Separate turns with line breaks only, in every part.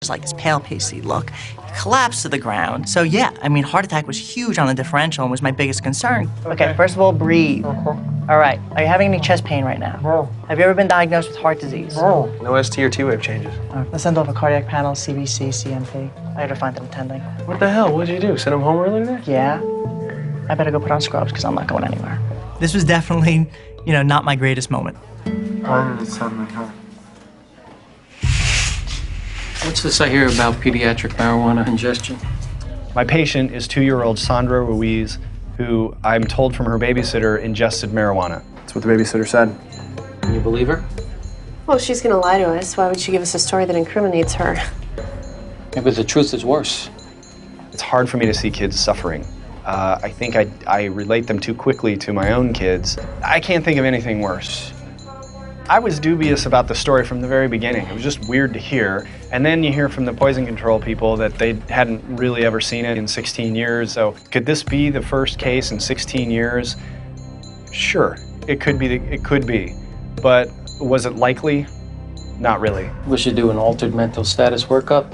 It's like this pale, pasty look. He collapsed to the ground. So yeah, I mean, heart attack was huge on the differential and was my biggest concern. Okay, first of all, breathe. All right, are you having any chest pain right now?
No.
Have you ever been diagnosed with heart disease?
No.
No ST or T-wave changes.
Let's send off a cardiac panel, CBC, CMP. I gotta find them attending.
What the hell? What'd you do? Send him home early today?
Yeah, I better go put on scrubs because I'm not going anywhere. This was definitely, not my greatest moment.
Why did it send me home?
What's this I hear about pediatric marijuana ingestion?
My patient is 2-year-old Sandra Ruiz, who I'm told from her babysitter ingested marijuana.
That's what the babysitter said.
Can you believe her?
Well, if she's gonna lie to us, why would she give us a story that incriminates her?
Maybe the truth is worse.
It's hard for me to see kids suffering. I think I relate them too quickly to my own kids. I can't think of anything worse. I was dubious about the story from the very beginning. It was just weird to hear. And then you hear from the poison control people that they hadn't really ever seen it in 16 years. So could this be the first case in 16 years? Sure, it could be. But was it likely? Not really.
We should do an altered mental status workup.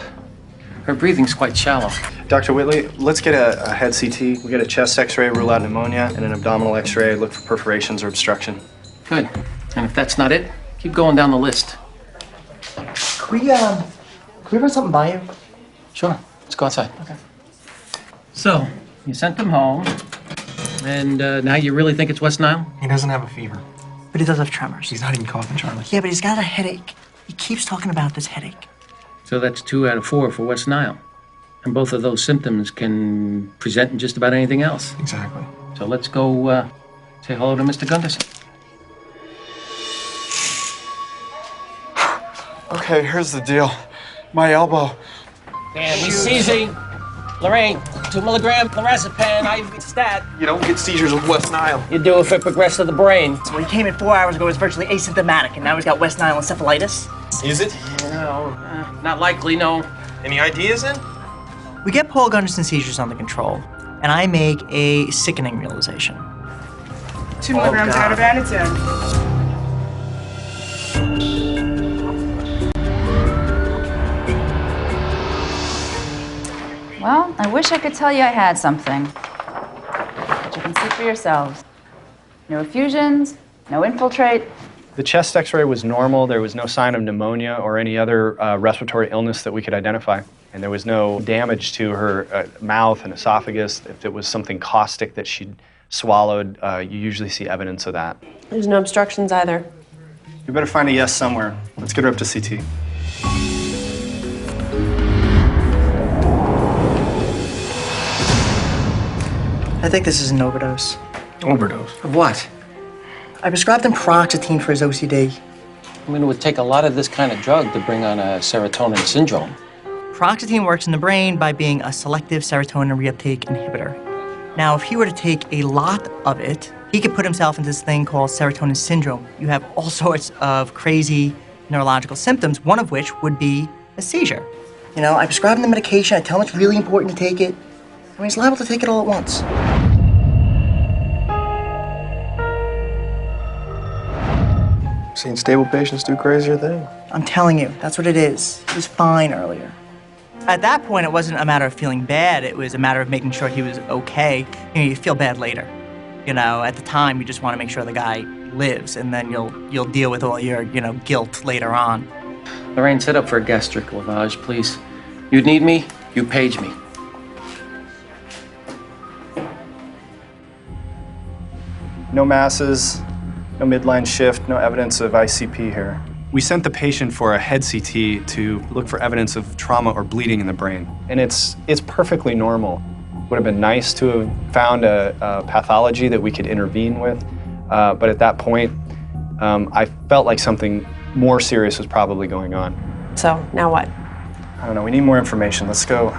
Her breathing's quite shallow.
Dr. Whitley, let's get a head CT. We'll get a chest x-ray, rule out pneumonia, and an abdominal x-ray, look for perforations or obstruction.
Good. And if that's not it, keep going down the list.
Can we run something by you?
Sure. Let's go outside. Okay. So, you sent them home, and now you really think it's West Nile?
He doesn't have a fever.
But he does have tremors.
He's not even coughing, Charlie.
Yeah, but he's got a headache. He keeps talking about this headache.
So that's 2 out of 4 for West Nile. And both of those symptoms can present in just about anything else.
Exactly.
So let's go say hello to Mr. Gunderson.
Okay, here's the deal. My elbow.
Damn, he's seizing. Lorraine, 2 milligram lorazepam, IV stat.
You don't get seizures with West Nile.
You do if it progresses to the brain.
So when he came in 4 hours ago, he was virtually asymptomatic, and now he's got West Nile encephalitis.
Is it?
No, not likely, no.
Any ideas then?
We get Paul Gunderson's seizures under control, and I make a sickening realization.
2 milligrams out of Ativan.
Well, I wish I could tell you I had something. But you can see for yourselves. No effusions, no infiltrate.
The chest x-ray was normal. There was no sign of pneumonia or any other respiratory illness that we could identify. And there was no damage to her mouth and esophagus. If it was something caustic that she'd swallowed, you usually see evidence of that.
There's no obstructions either.
You better find a yes somewhere. Let's get her up to CT.
I think this is an overdose.
Overdose?
Of what?
I prescribed him paroxetine for his OCD.
I mean, it would take a lot of this kind of drug to bring on a serotonin syndrome.
Paroxetine works in the brain by being a selective serotonin reuptake inhibitor. Now, if he were to take a lot of it, he could put himself into this thing called serotonin syndrome. You have all sorts of crazy neurological symptoms, one of which would be a seizure. I prescribe him the medication, I tell him it's really important to take it. I mean, he's liable to take it all at once.
Seen stable patients do crazier things.
I'm telling you, that's what it is. He was fine earlier. At that point, it wasn't a matter of feeling bad. It was a matter of making sure he was okay. You feel bad later. At the time, you just want to make sure the guy lives, and then you'll deal with all your, guilt later on.
Lorraine, set up for a gastric lavage, please. You need me, you page me.
No masses, no midline shift, no evidence of ICP here.
We sent the patient for a head CT to look for evidence of trauma or bleeding in the brain. And it's perfectly normal. Would have been nice to have found a pathology that we could intervene with. But at that point, I felt like something more serious was probably going on.
So, now what?
I don't know, we need more information. Let's go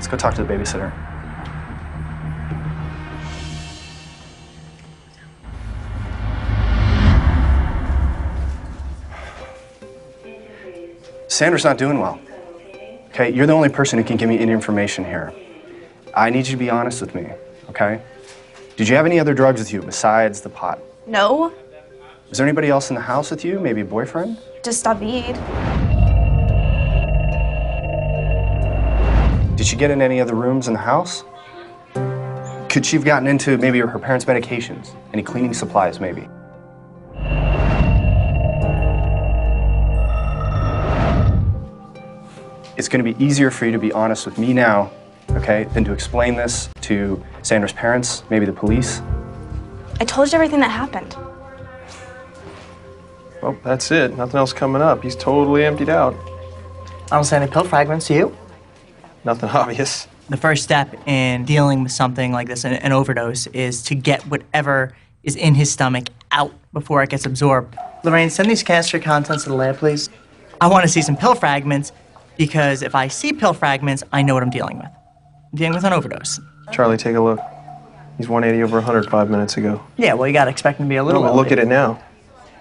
talk to the babysitter. Sandra's not doing well. Okay, you're the only person who can give me any information here. I need you to be honest with me, okay? Did you have any other drugs with you besides the pot?
No,
Was there anybody else in the house with you? Maybe a boyfriend?
just David.
Did she get in any other rooms in the house? Could she have gotten into maybe her parents' medications? Any cleaning supplies, maybe? It's going to be easier for you to be honest with me now, okay, than to explain this to Sandra's parents, maybe the police.
I told you everything that happened.
Well, that's it. Nothing else coming up. He's totally emptied out.
I don't see any pill fragments, do you?
Nothing obvious.
The first step in dealing with something like this, an overdose, is to get whatever is in his stomach out before it gets absorbed. Lorraine, send these canister contents to the lab, please. I want to see some pill fragments because if I see pill fragments, I know what I'm dealing with. I'm dealing with an overdose.
Charlie, take a look. He's 180 over 100 5 minutes ago.
Yeah, well, you got to expect him to be a little
Well, look at
elevated.
it now.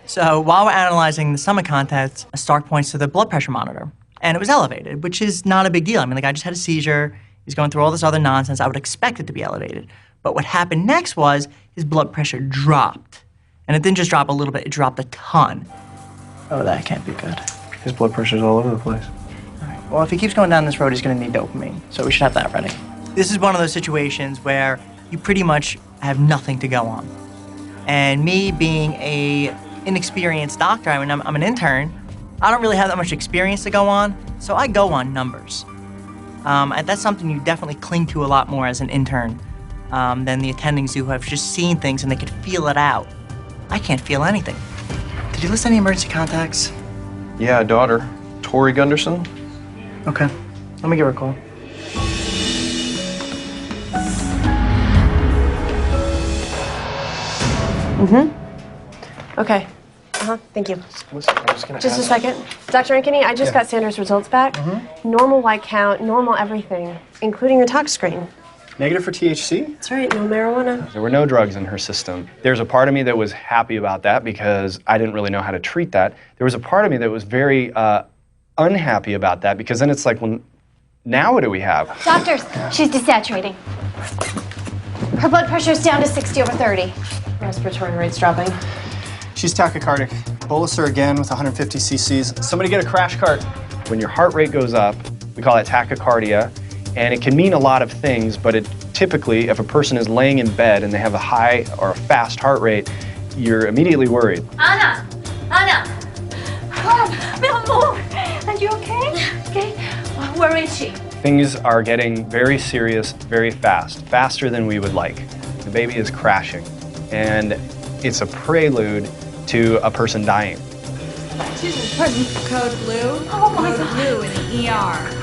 So while we're analyzing the stomach contents, Stark points to the blood pressure monitor. And it was elevated, which is not a big deal. I mean, the guy just had a seizure. He's going through all this other nonsense. I would expect it to be elevated. But what happened next was his blood pressure dropped. And it didn't just drop a little bit, it dropped a ton. Oh, that can't be good.
His blood pressure's all over the place.
All right. Well, if he keeps going down this road, he's going to need dopamine. So we should have that ready. This is one of those situations where you pretty much have nothing to go on. And me being a inexperienced doctor, I mean, I'm an intern, I don't really have that much experience to go on, so I go on numbers. And that's something you definitely cling to a lot more as an intern than the attendings who have just seen things and they could feel it out. I can't feel anything. Did you list any emergency contacts?
Yeah, daughter. Tori Gunderson.
Okay, let me give her a call.
Okay. Thank you.
Listen, I'm just gonna
Just a
ask-
second. Dr. Ankeny, I just got Sandra's results back. Normal white count, normal everything, including the tox screen.
Negative for THC?
That's right, no marijuana.
There were no drugs in her system. There's a part of me that was happy about that because I didn't really know how to treat that. There was a part of me that was very unhappy about that because then it's like, well, now what do we have?
Doctors, she's desaturating. Her blood pressure's down to 60 over 30.
Respiratory rate's dropping.
She's tachycardic. Bolus her again with 150 cc's. Somebody get a crash cart.
When your heart rate goes up, we call that tachycardia, and it can mean a lot of things, but it typically, if a person is laying in bed and they have a high or a fast heart rate, you're immediately worried.
Anna! Anna! Mom! Mom! Are you okay? Okay? Where is she?
Things are getting very serious, very fast, faster than we would like. The baby is crashing, and it's a prelude to a person dying.
Excuse me, pardon, code blue?
Oh my
code
God.
blue in the ER.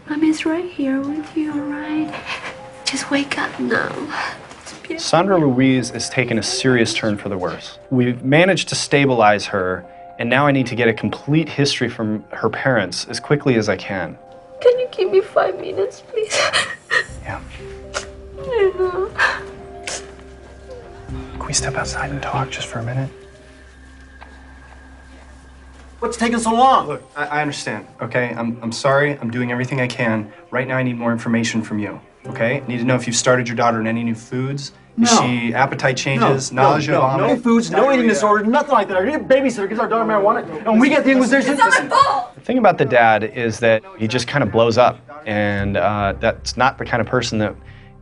Mommy's right here with you, all right? Just wake up now.
Sandra Louise is taking a serious turn for the worse. We've managed to stabilize her, and now I need to get a complete history from her parents as quickly as I can.
Can you give me 5 minutes, please?
Yeah.
I know.
Can we step outside and talk just for a minute?
What's taking so long?
Look, I understand, okay? I'm sorry. I'm doing everything I can. Right now, I need more information from you, okay? I need to know if you've started your daughter on any new foods. Is
No.
she appetite changes, nausea,
no
vomit?
foods, no eating disorders, nothing like that. I need a babysitter, gives our daughter marijuana, and we get the Inquisition.
The thing about the dad is that he just kind of blows up, and that's not the kind of person that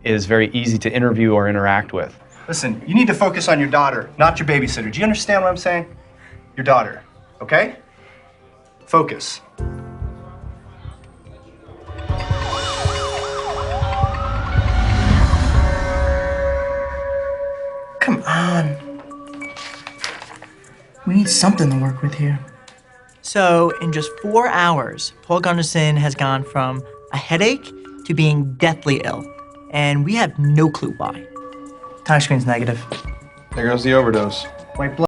is very easy to interview or interact with.
Listen, you need to focus on your daughter, not your babysitter. Do you understand what I'm saying? Your daughter, okay? Focus.
Come on. We need something to work with here. So, in just 4 hours, Paul Gunderson has gone from a headache to being deathly ill. And we have no clue why. Time screen's negative.
There goes the overdose.
White blood.